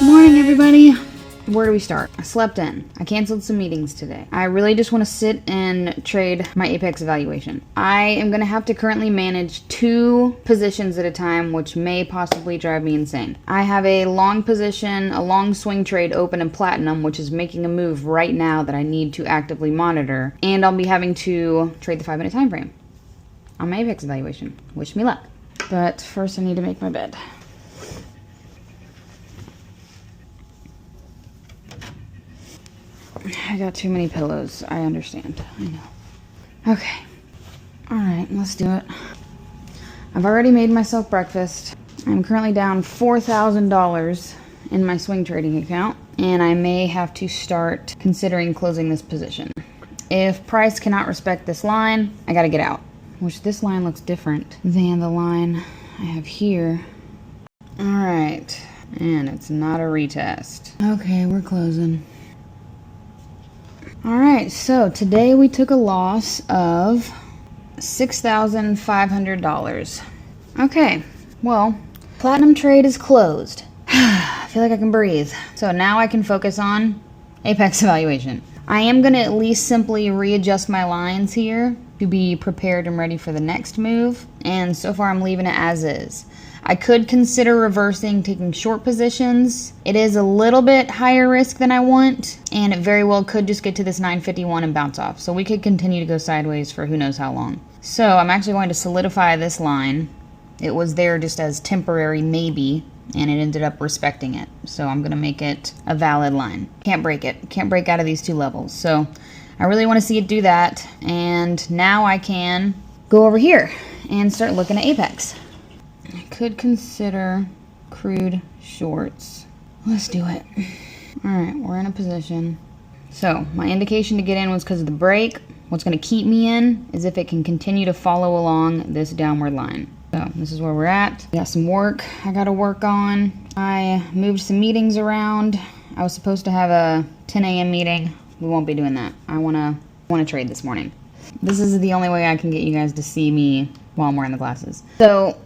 morning, everybody. Where do we start? I slept in. I canceled some meetings today. I really just want to sit and trade my Apex evaluation. I am going to have to currently manage 2 positions at a time, which may possibly drive me insane. I have a long position, a long swing trade open in platinum, which is making a move right now that I need to actively monitor. And I'll be having to trade the 5-minute time frame on my Apex evaluation. Wish me luck. But first I need to make my bed. I got too many pillows. I understand. I know. Okay. Alright, let's do it. I've already made myself breakfast. I'm currently down $4,000 in my swing trading account, and I may have to start considering closing this position. If price cannot respect this line, I gotta get out. Which this line looks different than the line I have here. Alright. And it's not a retest. Okay, we're closing. Alright, so today we took a loss of $6,500. Okay, well, platinum trade is closed. I feel like I can breathe. So now I can focus on Apex evaluation. I am going to at least simply readjust my lines here to be prepared and ready for the next move. And so far I'm leaving it as is. I could consider reversing, taking short positions. It is a little bit higher risk than I want, and it very well could just get to this 951 and bounce off. So we could continue to go sideways for who knows how long. So I'm actually going to solidify this line. It was there just as temporary maybe, and it ended up respecting it. So I'm going to make it a valid line. Can't break it. Can't break out of these 2 levels. So I really want to see it do that, and now I can go over here and start looking at Apex. I could consider crude shorts. Let's do it. Alright, we're in a position. So, my indication to get in was because of the break. What's going to keep me in is if it can continue to follow along this downward line. So, this is where we're at. Got some work I got to work on. I moved some meetings around. I was supposed to have a 10 a.m. meeting. We won't be doing that. I want to trade this morning. This is the only way I can get you guys to see me while I'm wearing the glasses. So,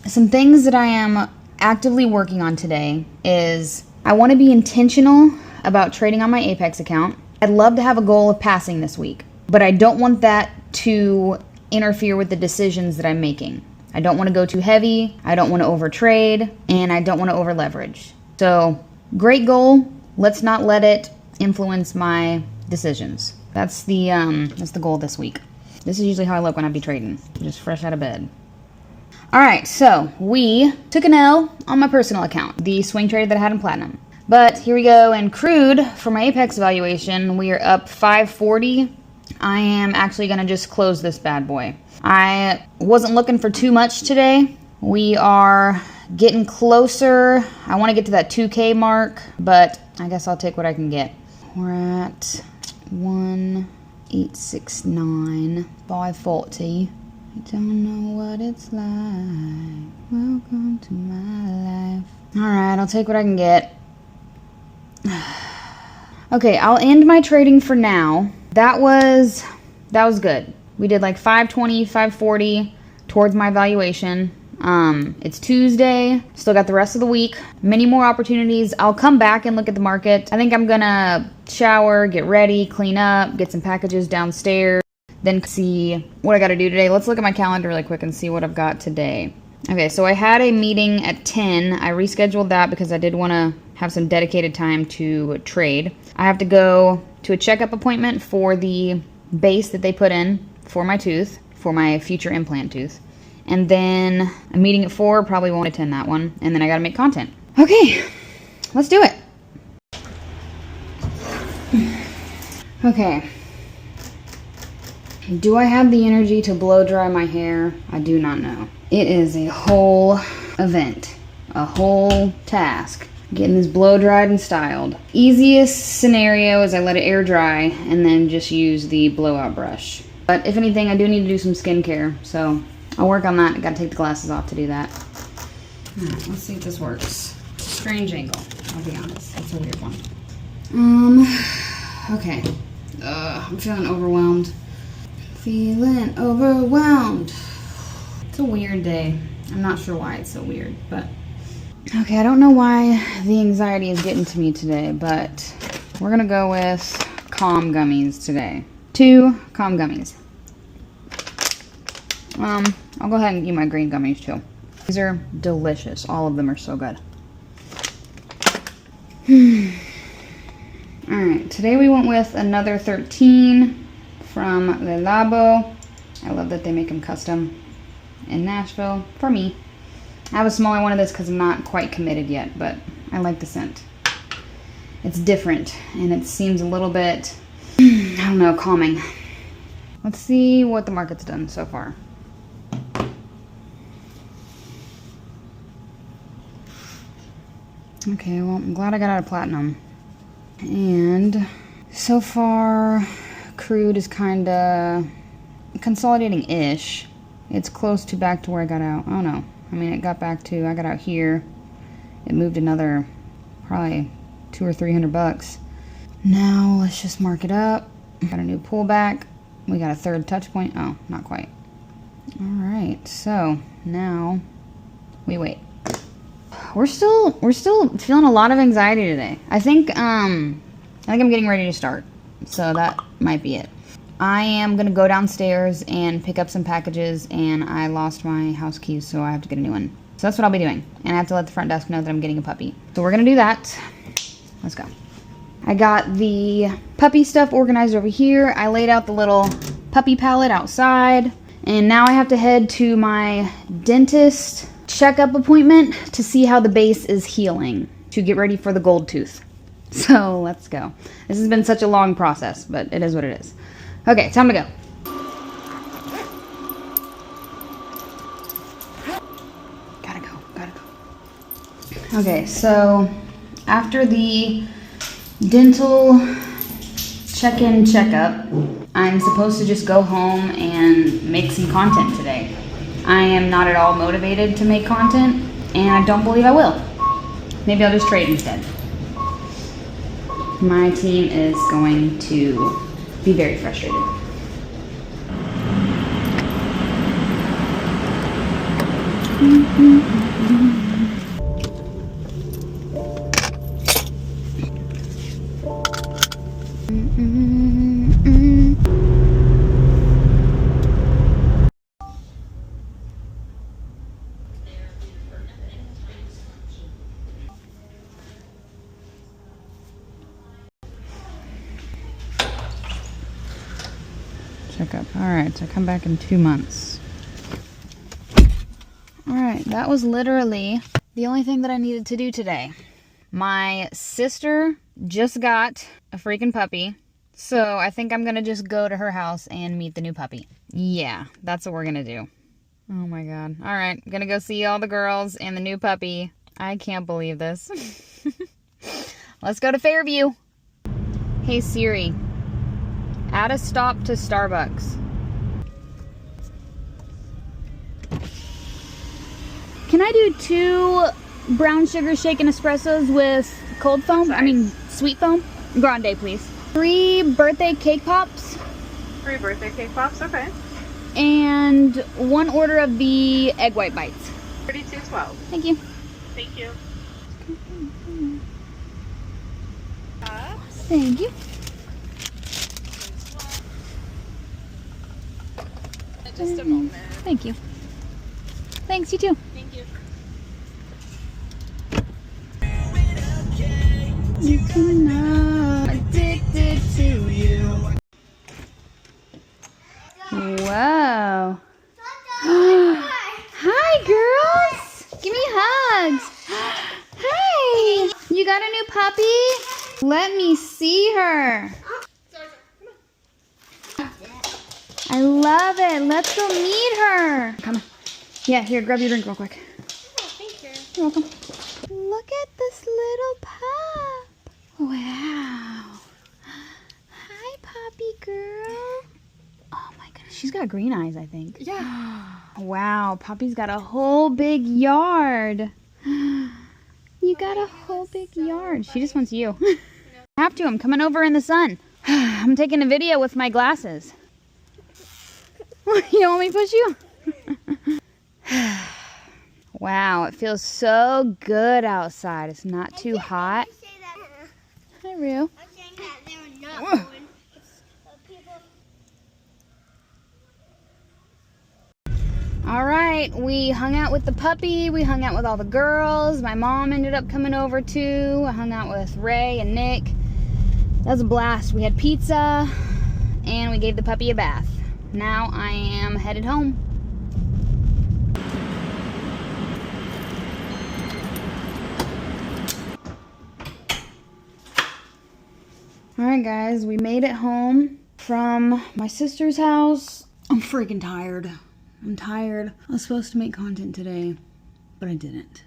some things that I am actively working on today is I want to be intentional about trading on my Apex account. I'd love to have a goal of passing this week, but I don't want that to interfere with the decisions that I'm making. I don't want to go too heavy, I don't want to overtrade, and I don't want to over leverage. So, great goal. Let's not let it influence my decisions. That's the goal this week. This is usually how I look when I be trading, just fresh out of bed. Alright, so we took an L on my personal account, the swing trade that I had in platinum. But here we go in crude for my Apex evaluation. We are up 540. I am actually going to just close this bad boy. I wasn't looking for too much today. We are getting closer. I want to get to that 2K mark, but I guess I'll take what I can get. We're at 1869, 540. I don't know what it's like. Welcome to my life. Alright, I'll take what I can get. Okay, I'll end my trading for now. That was good. We did like 520, 540 towards my valuation. It's Tuesday. Still got the rest of the week. Many more opportunities. I'll come back and look at the market. I think I'm gonna shower, get ready, clean up, get some packages downstairs. Then see what I got to do today. Let's look at my calendar really quick and see what I've got today. Okay, so I had a meeting at 10. I rescheduled that because I did want to have some dedicated time to trade. I have to go to a checkup appointment for the base that they put in for my tooth, for my future implant tooth. And then a meeting at 4, probably won't attend that one. And then I got to make content. Okay, let's do it. Okay. Do I have the energy to blow dry my hair? I do not know. It is a whole event, a whole task, getting this blow dried and styled. Easiest scenario is I let it air dry and then just use the blowout brush. But if anything, I do need to do some skincare, so I'll work on that. I gotta take the glasses off to do that. Alright, let's see if this works. Strange angle, I'll be honest. It's a weird one. Okay. I'm feeling overwhelmed. Feeling overwhelmed. It's a weird day. I'm not sure why it's so weird, but Okay, I don't know why the anxiety is getting to me today, but we're gonna go with calm gummies today. 2 calm gummies. I'll go ahead and eat my green gummies too. These are delicious. All of them are so good. Alright, today we went with another 13 from Hellooo. I love that they make them custom in Nashville for me. I have a smaller one of this because I'm not quite committed yet, but I like the scent. It's different and it seems a little bit, I don't know, calming. Let's see what the market's done so far. Okay, well, I'm glad I got out of platinum. And so far, crude is kind of consolidating-ish. It's close to back to where I got out. Oh no. I mean, it got back to, I got out here. It moved another, probably $200 or $300. Now, let's just mark it up. Got a new pullback. We got a third touch point. Oh, not quite. All right, so now we wait. We're still feeling a lot of anxiety today. I think I'm getting ready to start. So that might be it. I am gonna go downstairs and pick up some packages, and I lost my house keys, so I have to get a new one. So that's what I'll be doing. And I have to let the front desk know that I'm getting a puppy. So we're gonna do that. Let's go. I got the puppy stuff organized over here. I laid out the little puppy pallet outside. And now I have to head to my dentist checkup appointment to see how the base is healing to get ready for the gold tooth. So let's go. This has been such a long process, but it is what it is. Okay, time to go. Gotta go. Okay, so after the dental check-in checkup, I'm supposed to just go home and make some content today. I am not at all motivated to make content, and I don't believe I will. Maybe I'll just trade instead. My team is going to be very frustrated. Checkup. Alright, so come back in 2 months. Alright, that was literally the only thing that I needed to do today. My sister just got a freaking puppy, so I think I'm gonna just go to her house and meet the new puppy. Yeah, that's what we're gonna do. Oh my god. Alright, gonna go see all the girls and the new puppy. I can't believe this. Let's go to Fairview. Hey Siri, add a stop to Starbucks. Can I do 2 brown sugar shaken espressos with cold foam? I mean, sweet foam? Grande, please. 3 birthday cake pops. 3 birthday cake pops, okay. And 1 order of the egg white bites. 32.12. Thank you. Thank you. Thank you. Just a moment. Thank you. Thanks, you too. Thank you. You can know I'm addicted to you. Whoa. Hi, girls. Give me hugs. Hey, you got a new puppy? Let me see her. I love it. Let's go meet her. Come on. Yeah, here, grab your drink real quick. Oh, thank you. You're welcome. Look at this little pup. Wow. Hi, puppy girl. Oh my goodness, she's got green eyes, I think. Yeah. Wow, Poppy's got a whole big yard. You got a whole big yard. She just wants you. I have to, I'm coming over in the sun. I'm taking a video with my glasses. You don't want me to push you? Wow, it feels so good outside. It's not too hot. Hi, Rue. I'm saying that they're not going. People. All right, we hung out with the puppy. We hung out with all the girls. My mom ended up coming over too. I hung out with Ray and Nick. That was a blast. We had pizza and we gave the puppy a bath. Now I am headed home. All right, guys, we made it home from my sister's house. I'm freaking tired. I'm tired. I was supposed to make content today, but I didn't.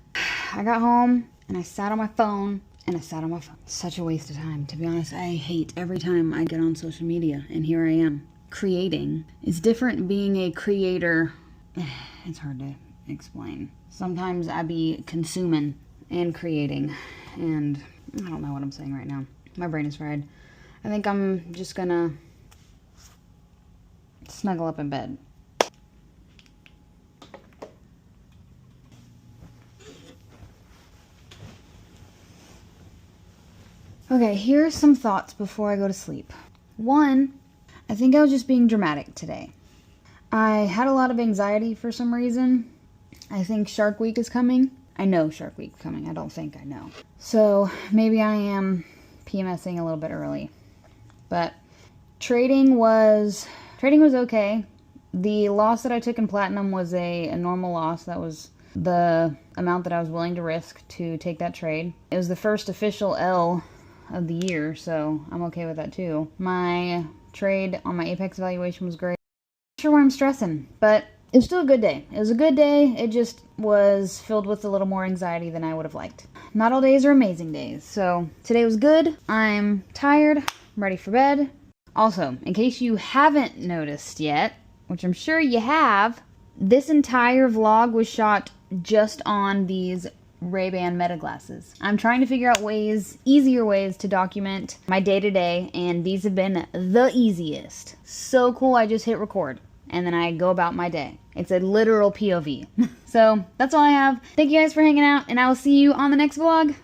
I got home and I sat on my phone and I sat on my phone. Such a waste of time. To be honest, I hate every time I get on social media, and here I am creating. It's different being a creator. It's hard to explain. Sometimes I be consuming and creating, and I don't know what I'm saying right now. My brain is fried. I think I'm just gonna snuggle up in bed. Okay, here's some thoughts before I go to sleep. One, I think I was just being dramatic today. I had a lot of anxiety for some reason. I think Shark Week is coming. I know Shark Week is coming. I don't think I know. So maybe I am PMSing a little bit early. But trading was okay. The loss that I took in platinum was a normal loss. That was the amount that I was willing to risk to take that trade. It was the first official L of the year, so I'm okay with that too. My trade on my Apex evaluation was great. Not sure why I'm stressing, but it was still a good day. It was a good day. It just was filled with a little more anxiety than I would have liked. Not all days are amazing days, so today was good. I'm tired. I'm ready for bed. Also, in case you haven't noticed yet, which I'm sure you have, this entire vlog was shot just on these Ray-Ban Meta glasses. I'm trying to figure out easier ways to document my day-to-day, and these have been the easiest. So cool, I just hit record, and then I go about my day. It's a literal POV. So, that's all I have. Thank you guys for hanging out, and I will see you on the next vlog.